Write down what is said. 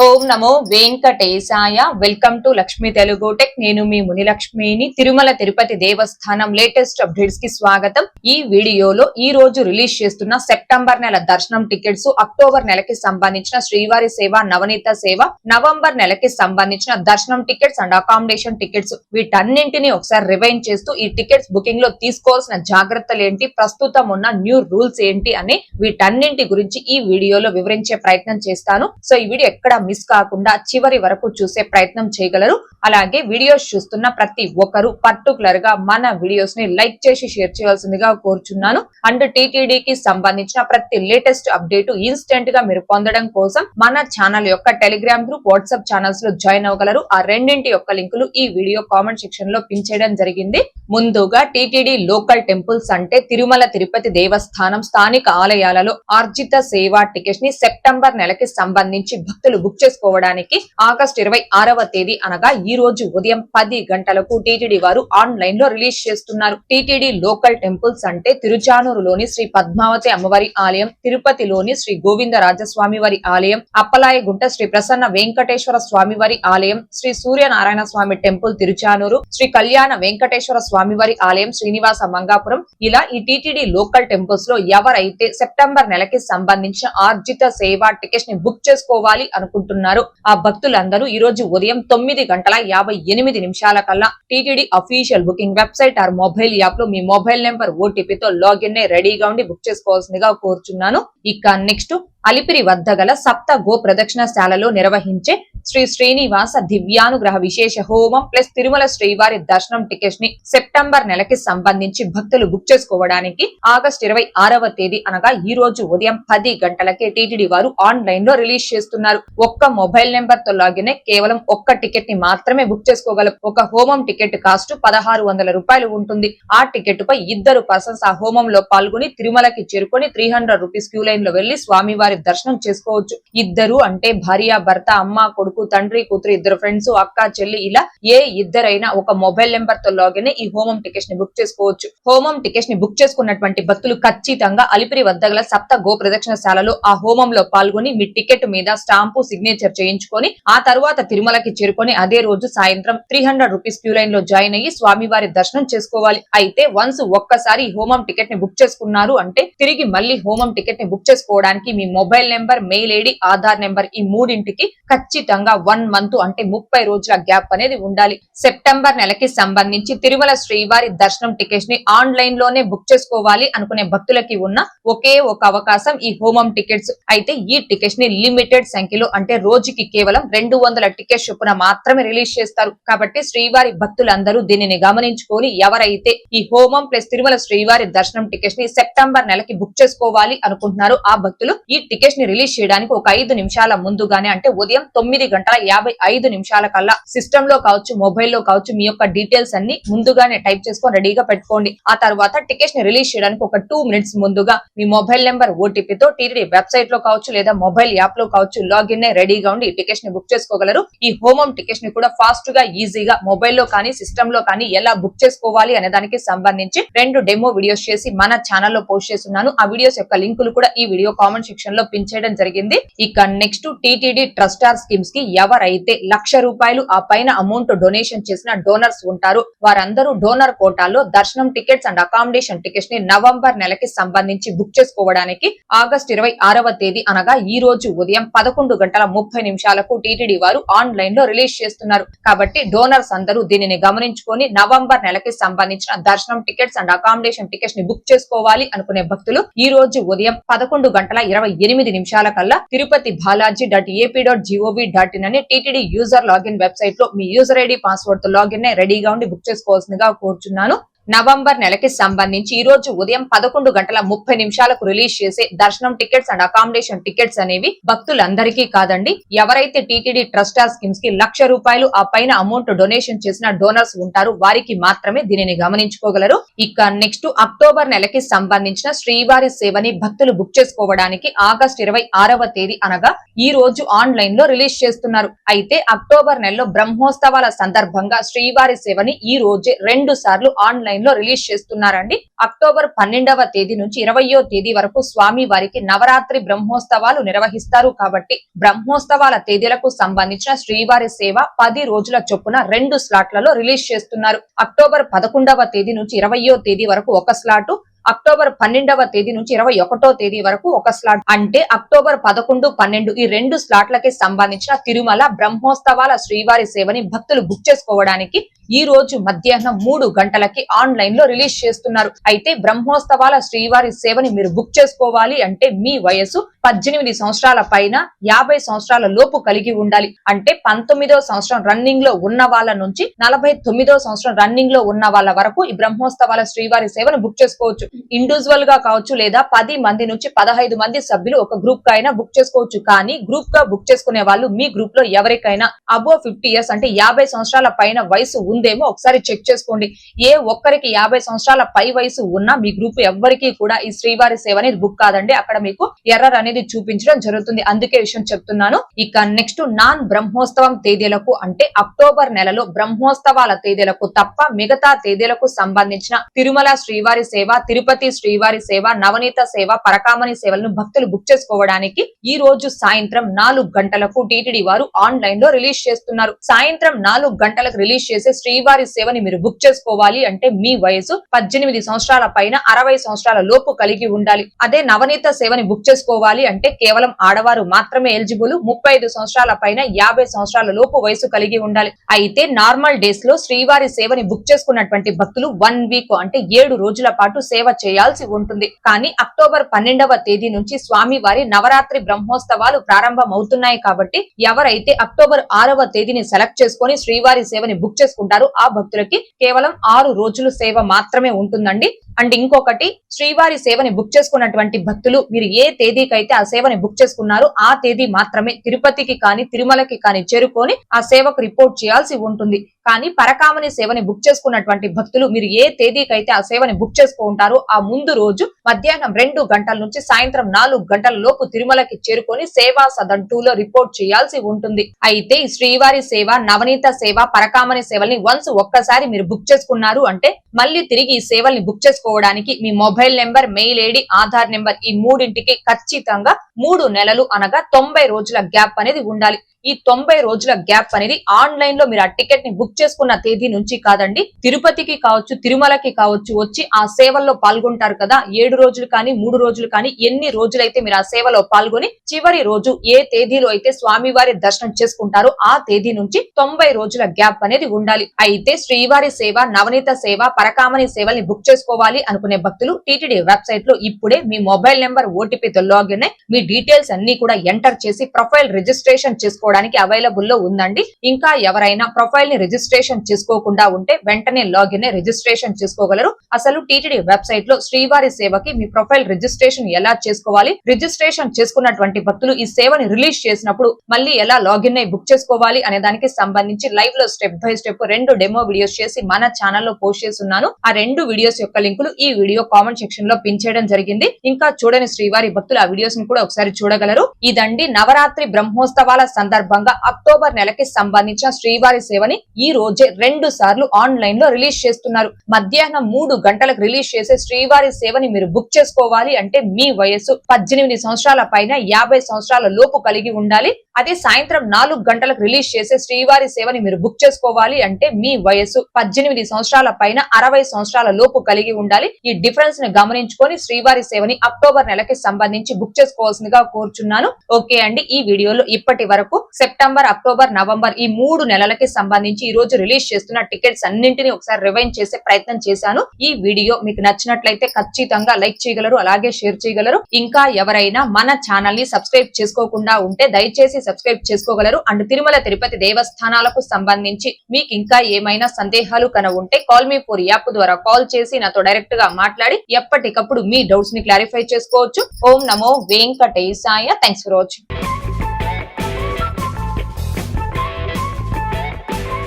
Om Namo Venkatesaya. Welcome to Lakshmi Telugu tech. నేను మీ మునిలక్ష్మిని. తిరుమల తిరుపతి దేవస్థానం latest updates కి స్వాగతం. ఈ వీడియోలో ఈ రోజు రిలీజ్ చేస్తున్న సెప్టెంబర్ నెల దర్శనం టికెట్స్, అక్టోబర్ నెలకి సంబంధించిన శ్రీవారి సేవ, నవనీత సేవ, నవంబర్ నెలకి సంబంధించిన దర్శనం టికెట్స్ అండ్ అకామిడేషన్ టికెట్స్, వీటన్నింటినీ ఒకసారి రివైండ్ చేస్తూ ఈ టికెట్స్ బుకింగ్ లో తీసుకోవాల్సిన జాగ్రత్తలు ఏంటి, ప్రస్తుతం ఉన్న న్యూ రూల్స్ ఏంటి అని వీటన్నింటి గురించి ఈ వీడియోలో వివరించే ప్రయత్నం చేస్తాను. సో ఈ వీడియో ఎక్కడ మిస్ కాకుండా చివరి వరకు చూసే ప్రయత్నం చేయగలరు. అలాగే వీడియోస్ చూస్తున్న ప్రతి ఒక్కరు పర్టికులర్ గా మన వీడియోస్ ని లైక్ చేసి షేర్ చేయాల్సిందిగా కోరుచున్నాను. అండ్ టీటీడీకి సంబంధించిన ప్రతి లేటెస్ట్ అప్డేట్ ఇన్స్టెంట్ గా మీరు పొందడం కోసం మన ఛానల్ యొక్క టెలిగ్రామ్ గ్రూప్, వాట్సాప్ ఛానల్స్ లో జాయిన్ అవ్వగలరు. ఆ రెండింటి యొక్క లింకులు ఈ వీడియో కామెంట్ సెక్షన్ లో పిన్ చేయడం జరిగింది. ముందుగా టీటీడీ లోకల్ టెంపుల్స్ అంటే తిరుమల తిరుపతి దేవస్థానం స్థానిక ఆలయాలలో ఆర్జిత సేవా టికెట్స్ ని సెప్టెంబర్ నెలకి సంబంధించి భక్తులు బుక్ చేసుకోవడానికి ఆగస్టు 26వ తేదీ అనగా ఈ రోజు ఉదయం 10 గంటలకు టీటీడీ వారు ఆన్లైన్ లో రిలీజ్ చేస్తున్నారు. టీటీడీ లోకల్ టెంపుల్స్ అంటే తిరుచానూరులోని శ్రీ పద్మావతి అమ్మవారి ఆలయం, తిరుపతిలోని శ్రీ గోవిందరాజస్వామి వారి ఆలయం, అప్పలాయగుంట శ్రీ ప్రసన్న వెంకటేశ్వర స్వామి వారి ఆలయం, శ్రీ సూర్యనారాయణ స్వామి టెంపుల్ తిరుచానూరు, శ్రీ కళ్యాణ వెంకటేశ్వర స్వామి వారి ఆలయం శ్రీనివాస మంగాపురం. ఇలా ఈ టీటీడీ లోకల్ టెంపుల్స్ లో ఎవరైతే సెప్టెంబర్ నెలకి సంబంధించిన ఆర్జిత సేవా టికెట్స్ ని బుక్ చేసుకోవాలి అనుకుంటున్నారు ఆ భక్తులందరూ ఈ రోజు ఉదయం 9:58 కల్లా TTD official booking website or mobile app లో మీ మొబైల్ నెంబర్ ఓటీపీతో లాగిన్ అయి రెడీగా ఉండి బుక్ చేసుకోవాల్సిందిగా కోరుచున్నాను. ఇక నెక్స్ట్ అలిపిరి వద్ద గల సప్త గో ప్రదక్షిణశాలలో నిర్వహించే శ్రీ శ్రీనివాస దివ్యానుగ్రహ విశేష హోమం ప్లస్ తిరుమల శ్రీవారి దర్శనం టికెట్స్ ని సెప్టెంబర్ నెలకి సంబంధించి భక్తులు బుక్ చేసుకోవడానికి ఆగస్టు 26వ తేదీ అనగా ఈ రోజు ఉదయం 10 గంటలకే టీటీడీ వారు ఆన్లైన్ లో రిలీజ్ చేస్తున్నారు. ఒక్క మొబైల్ నెంబర్ తో లాగిన్ కేవలం ఒక్క టికెట్ ని మాత్రమే బుక్ చేసుకోగలం. ఒక హోమం టికెట్ కాస్ట్ 1600 రూపాయలు ఉంటుంది. ఆ టికెట్ పై 2 పర్సన్స్ ఆ హోమంలో పాల్గొని తిరుమలకి చేరుకొని 300 రూపీస్ క్యూ లైన్ లో వెళ్లి స్వామివారి దర్శనం చేసుకోవచ్చు. ఇద్దరు అంటే భార్య భర్త, అమ్మ కొడుకు, తండ్రి కూతురు, ఇద్దరు ఫ్రెండ్స్, అక్క చెల్లి, ఇలా ఏ ఇద్దరైనా ఒక మొబైల్ నెంబర్ తో లాగిన్ ఈ హోమం టికెట్స్ ని బుక్ చేసుకోవచ్చు. హోమం టికెట్స్ ని బుక్ చేసుకున్నటువంటి భక్తులు ఖచ్చితంగా అలిపిరి వద్ద గల సప్త గో ప్రదక్షిణశాలలో ఆ హోమంలో పాల్గొని మీ టికెట్ మీద స్టాంపు, సిగ్నేచర్ చేయించుకొని ఆ తర్వాత తిరుమలకి చేరుకొని అదే రోజు సాయంత్రం 300 రూపీస్ క్యూ లైన్ లో జాయిన్ అయ్యి స్వామివారి దర్శనం చేసుకోవాలి. అయితే వన్స్ ఒక్కసారి హోమం టికెట్ ని బుక్ చేసుకున్నారు అంటే తిరిగి మళ్ళీ హోమం టికెట్ ని బుక్ చేసుకోవడానికి మీ mobile number, mail ID, Aadhaar number ఈ మూడింటికి ఖచ్చితంగా 1 మంత్ అంటే 30 రోజుల గ్యాప్ అనేది ఉండాలి. సెప్టెంబర్ నెలకి సంబంధించి తిరుమల శ్రీవారి దర్శనం టికెట్స్ ని ఆన్లైన్ లోనే బుక్ చేసుకోవాలి అనుకునే భక్తులకి ఉన్న ఒకే ఒక అవకాశం ఈ హోమం టికెట్స్. అయితే ఈ టికెట్స్ ని లిమిటెడ్ సంఖ్యలో అంటే రోజుకి కేవలం 200 టికెట్స్ చొప్పున మాత్రమే రిలీజ్ చేస్తారు. కాబట్టి శ్రీవారి భక్తులందరూ దీనిని గమనించుకొని ఎవరైతే ఈ హోమం ప్లస్ తిరుమల శ్రీవారి దర్శనం టికెట్స్ ని సెప్టెంబర్ నెలకి బుక్ చేసుకోవాలి అనుకుంటున్నారో ఆ భక్తులు ఈ టికెట్స్ ని రిలీజ్ చేయడానికి ఒక 5 నిమిషాల ముందుగానే అంటే ఉదయం 9:55 కల్లా సిస్టమ్ లో కావచ్చు, మొబైల్ లో కావచ్చు, మీ యొక్క డీటెయిల్స్ అన్ని ముందుగానే టైప్ చేసుకొని రెడీగా పెట్టుకోండి. ఆ తర్వాత టికెట్స్ ని రిలీజ్ చేయడానికి ఒక 2 మినిట్స్ ముందుగా మీ మొబైల్ నెంబర్ ఓటీపీతో టీటీడీ వెబ్సైట్ లో కావచ్చు లేదా మొబైల్ యాప్ లో కావచ్చు లాగిన్ అయి రెడీగా ఉండి ఈ టికెట్స్ ని బుక్ చేసుకోగలరు. ఈ హోమం టికెట్స్ ని కూడా ఫాస్ట్ గా, ఈజీగా మొబైల్ లో కానీ సిస్టమ్ లో కానీ ఎలా బుక్ చేసుకోవాలి అనే దానికి సంబంధించి 2 డెమో వీడియోస్ చేసి మన ఛానల్లో పోస్ట్ చేస్తున్నాను. ఆ వీడియోస్ యొక్క లింకులు కూడా ఈ వీడియో కామెంట్ సెక్షన్ లో పిన్ చేయడం జరిగింది. ఇక నెక్స్ట్ టీటీడీ ట్రస్టార్ స్కీమ్స్ కి ఎవరైతే ₹1,00,000 ఆ పైన అమౌంట్ డొనేషన్ చేసిన డోనర్స్ ఉంటారో వారందరూ డోనర్ కోటాలో దర్శనం టికెట్స్ అండ్ అకామిడేషన్ టికెట్స్ ని నవంబర్ నెలకి సంబంధించి బుక్ చేసుకోవడానికి ఆగస్టు 26వ తేదీ అనగా ఈ రోజు ఉదయం 11:30 టీటీడీ వారు ఆన్లైన్ లో రిలీజ్ చేస్తున్నారు. కాబట్టి డోనర్స్ అందరూ దీనిని గమనించుకొని నవంబర్ నెలకి సంబంధించిన దర్శనం టికెట్స్ అండ్ అకామిడేషన్ టికెట్స్ ని బుక్ చేసుకోవాలి అనుకునే భక్తులు ఈ రోజు ఉదయం 11:28 కల్లా తిరుపతి balaji.ap.gov.in అనే టీటీడీ యూజర్ లాగిన్ వెబ్సైట్ లో మీ యూజర్ ఐడి, పాస్వర్డ్ తో లాగిన్ అయి రెడీగా ఉండి బుక్ చేసుకోవాల్సిందిగా కోరుచున్నాను. నవంబర్ నెలకి సంబంధించి ఈ రోజు ఉదయం 11:30 రిలీజ్ చేసే దర్శనం టికెట్స్ అండ్ అకామిడేషన్ టికెట్స్ అనేవి భక్తులందరికీ కాదండి. ఎవరైతే టీటీడీ ట్రస్టార్ స్కీమ్స్ కి ₹1,00,000 ఆ పైన అమౌంట్ డొనేషన్ చేసిన డోనర్స్ ఉంటారు వారికి మాత్రమే దీనిని గమనించుకోగలరు. ఇక నెక్స్ట్ అక్టోబర్ నెలకి సంబంధించిన శ్రీవారి సేవని భక్తులు బుక్ చేసుకోవడానికి ఆగస్టు 26వ తేదీ అనగా ఈ రోజు ఆన్లైన్ లో రిలీజ్ చేస్తున్నారు. అయితే అక్టోబర్ నెలలో బ్రహ్మోత్సవాల సందర్భంగా శ్రీవారి సేవని ఈ రోజే 2 సార్లు ఆన్లైన్ లో రిలీజ్ చేస్తున్నారండి. అక్టోబర్ 12వ తేదీ నుంచి 20వ తేదీ వరకు స్వామి వారికి నవరాత్రి బ్రహ్మోత్సవాలు నిర్వహిస్తారు కాబట్టి బ్రహ్మోత్సవాల తేదీలకు సంబంధించిన శ్రీవారి సేవ 10 రోజుల చొప్పున 2 స్లాట్లలో రిలీజ్ చేస్తున్నారు. అక్టోబర్ 11వ తేదీ నుంచి 20వ తేదీ వరకు ఒక స్లాటు, అక్టోబర్ 12వ తేదీ నుంచి 21వ తేదీ వరకు ఒక స్లాట్, అంటే అక్టోబర్ 11, 12 ఈ 2 స్లాట్లకి సంబంధించిన తిరుమల బ్రహ్మోత్సవాల శ్రీవారి సేవని భక్తులు బుక్ చేసుకోవడానికి ఈ రోజు మధ్యాహ్నం 3 గంటలకి ఆన్లైన్ లో రిలీజ్ చేస్తున్నారు. అయితే బ్రహ్మోత్సవాల శ్రీవారి సేవని మీరు బుక్ చేసుకోవాలి అంటే మీ వయసు 18 సంవత్సరాల పైన 50 సంవత్సరాల లోపు కలిగి ఉండాలి. అంటే 19వ సంవత్సరం రన్నింగ్ లో ఉన్న వాళ్ళ నుంచి 49వ సంవత్సరం రన్నింగ్ లో ఉన్న వాళ్ళ వరకు ఈ బ్రహ్మోత్సవాల శ్రీవారి సేవను బుక్ చేసుకోవచ్చు. ఇండివిజువల్ గా కావచ్చు, లేదా 10 మంది నుంచి 15 మంది సభ్యులు ఒక గ్రూప్ గా అయినా బుక్ చేసుకోవచ్చు. కానీ గ్రూప్ గా బుక్ చేసుకునే వాళ్ళు మీ గ్రూప్ లో ఎవరికైనా అబోవ్ 50 ఇయర్స్ అంటే 50 సంవత్సరాల పైన వయసు ఉందేమో ఒకసారి చెక్ చేసుకోండి. ఏ ఒక్కరికి 50 సంవత్సరాల పై వయసు ఉన్నా మీ గ్రూప్ ఎవ్వరికి కూడా ఈ శ్రీవారి సేవ అనేది బుక్ కాదండి. అక్కడ మీకు ఎర్రర్ అనేది చూపించడం జరుగుతుంది. అందుకే విషయం చెప్తున్నాను. ఇక నెక్స్ట్ నాన్ బ్రహ్మోత్సవం తేదీలకు అంటే అక్టోబర్ నెలలో బ్రహ్మోత్సవాల తేదీలకు తప్ప మిగతా తేదీలకు సంబంధించిన తిరుమల శ్రీవారి సేవ, తిరుపతి శ్రీవారి సేవ, నవనీత సేవ, పరకామణి సేవలను భక్తులు బుక్ చేసుకోవడానికి ఈ రోజు సాయంత్రం 4 గంటలకు టీటీడీ వారు ఆన్లైన్ లో రిలీజ్ చేస్తున్నారు. సాయంత్రం 4 గంటలకు రిలీజ్ చేసే శ్రీవారి సేవని మీరు బుక్ చేసుకోవాలి అంటే మీ వయసు 18 సంవత్సరాల పైన 60 సంవత్సరాల లోపు కలిగి ఉండాలి. అదే నవనీత సేవని బుక్ చేసుకోవాలి అంటే కేవలం ఆడవారు మాత్రమే ఎలిజిబుల్. 35 సంవత్సరాల పైన 50 సంవత్సరాల లోపు వయసు కలిగి ఉండాలి. అయితే నార్మల్ డేస్ లో శ్రీవారి సేవని బుక్ చేసుకున్నటువంటి భక్తులు 1 వీక్ అంటే 7 రోజుల పాటు సేవ చేయాల్సి ఉంటుంది. కానీ అక్టోబర్ 12వ తేదీ నుంచి స్వామి వారి నవరాత్రి బ్రహ్మోత్సవాలు ప్రారంభమవుతున్నాయి కాబట్టి ఎవరైతే అక్టోబర్ 6వ తేదీని సెలెక్ట్ చేసుకుని శ్రీవారి సేవని బుక్ చేసుకుంటారో ఆ భక్తులకి కేవలం 6 రోజులు సేవ మాత్రమే ఉంటుందండి. అండ్ ఇంకొకటి, శ్రీవారి సేవని బుక్ చేసుకున్నటువంటి భక్తులు మీరు ఏ తేదీకైతే ఆ సేవని బుక్ చేసుకున్నారో ఆ తేదీ మాత్రమే తిరుపతికి కానీ తిరుమలకి కానీ చేరుకొని ఆ సేవకు రిపోర్ట్ చేయాల్సి ఉంటుంది. కానీ పరకామణి సేవని బుక్ చేసుకున్నటువంటి భక్తులు మీరు ఏ తేదీకైతే ఆ సేవని బుక్ చేసుకుంటారో ఆ ముందు రోజు మధ్యాహ్నం 2 గంటల నుంచి సాయంత్రం 4 గంటల లోపు తిరుమలకి చేరుకొని సేవా సదన్ 2 లో రిపోర్ట్ చేయాల్సి ఉంటుంది. అయితే ఈ శ్రీవారి సేవ, నవనీత సేవ, పరకామణి సేవల్ని వన్స్ ఒక్కసారి మీరు బుక్ చేసుకున్నారు అంటే మళ్ళీ తిరిగి ఈ సేవల్ని బుక్ చేసుకోవడానికి మీ mobile number, mail ID, Aadhaar number ఈ మూడింటికి ఖచ్చితంగా 3 నెలలు అనగా 90 రోజుల గ్యాప్ అనేది ఉండాలి. ఈ 90 రోజుల గ్యాప్ అనేది ఆన్లైన్ లో మీరు ఆ టికెట్ ని బుక్ చేసుకున్న తేదీ నుంచి కాదండి. తిరుపతికి కావచ్చు, తిరుమలకి కావచ్చు వచ్చి ఆ సేవల్లో పాల్గొంటారు కదా, 7 రోజులు కానీ 3 రోజులు కానీ ఎన్ని రోజులైతే మీరు ఆ సేవలో పాల్గొని చివరి రోజు ఏ తేదీలో అయితే స్వామివారి దర్శనం చేసుకుంటారో ఆ తేదీ నుంచి 90 రోజుల గ్యాప్ అనేది ఉండాలి. అయితే శ్రీవారి సేవ, నవనీత సేవ, పరకామణి సేవల్ని బుక్ చేసుకోవాలి అనుకునే భక్తులు టీటీడీ వెబ్సైట్ లో ఇప్పుడే మీ మొబైల్ నెంబర్, ఓటీపీతో లాగిన్ అయి మీ డీటెయిల్స్ అన్ని కూడా ఎంటర్ చేసి ప్రొఫైల్ రిజిస్ట్రేషన్ చేసుకోవడానికి అవైలబుల్ లో ఉందండి. ఇంకా ఎవరైనా ప్రొఫైల్ ని రిజిస్ట్రేషన్ చేసుకోకుండా ఉంటే వెంటనే లాగిన్ అయి రిజిస్ట్రేషన్ చేసుకోగలరు. అసలు టీటీడీ వెబ్సైట్ లో శ్రీవారి సేవకి మీ ప్రొఫైల్ రిజిస్ట్రేషన్ ఎలా చేసుకోవాలి, రిజిస్ట్రేషన్ చేసుకున్నటువంటి భక్తులు ఈ సేవని రిలీజ్ చేసినప్పుడు మళ్ళీ ఎలా లాగిన్ అయి బుక్ చేసుకోవాలి అనే దానికి సంబంధించి లైవ్ లో step by step 2 demo videos చేసి మన ఛానల్లో పోస్ట్ చేస్తున్నాను. ఆ 2 వీడియోస్ యొక్క లింకులు ఈ వీడియో కామెంట్ సెక్షన్ లో పిన్ చేయడం జరిగింది. ఇంకా చూడని శ్రీవారి భక్తులు ఆ వీడియోస్ ని కూడా ఒకసారి చూడగలరు. ఇదండి నవరాత్రి బ్రహ్మోత్సవాల సందర్భంగా అక్టోబర్ నెలకి సంబంధించిన శ్రీవారి సేవని ఈ రోజే 2 సార్లు ఆన్లైన్ లో రిలీజ్ చేస్తున్నారు. మధ్యాహ్నం 3 గంటలకు రిలీజ్ చేసే శ్రీవారి సేవని మీరు బుక్ చేసుకోవాలి అంటే మీ వయసు 18 సంవత్సరాల పైన 50 సంవత్సరాల లోపు కలిగి ఉండాలి. అదే సాయంత్రం 4 గంటలకు రిలీజ్ చేసే శ్రీవారి సేవని మీరు బుక్ చేసుకోవాలి అంటే మీ వయసు 18 సంవత్సరాల పైన 60 సంవత్సరాల లోపు కలిగి ఉండాలి. ఈ డిఫరెన్స్ ని గమనించుకొని శ్రీవారి సేవని అక్టోబర్ నెలకి సంబంధించి బుక్ చేసుకోవాల్సిందిగా కోరుచున్నాను. ఓకే అండి, ఈ వీడియోలో ఇప్పటి వరకు సెప్టెంబర్, అక్టోబర్, నవంబర్ ఈ 3 నెలలకి సంబంధించి ఈ రోజు రిలీజ్ చేస్తున్న టికెట్స్ అన్నింటినీ ఒకసారి రివైండ్ చేసే ప్రయత్నం చేశాను. ఈ వీడియో మీకు నచ్చినట్లయితే ఖచ్చితంగా లైక్ చేయగలరు, అలాగే షేర్ చేయగలరు. ఇంకా ఎవరైనా మన ఛానల్ ని సబ్స్క్రైబ్ చేసుకోకుండా ఉంటే దయచేసి సబ్స్క్రైబ్ చేసుకోగలరు. అండ్ తిరుమల తిరుపతి దేవస్థానాలకు సంబంధించి మీకు ఇంకా ఏమైనా సందేహాలు ఉంటే కాల్ మీ ఫోర్ యాప్ ద్వారా కాల్ చేసి నాతో డైరెక్ట్ గా మాట్లాడి ఎప్పటికప్పుడు మీ డౌట్స్ ని క్లారిఫై చేసుకోవచ్చు. ఓం నమో వెంకటేశాయ. Thanks for watching.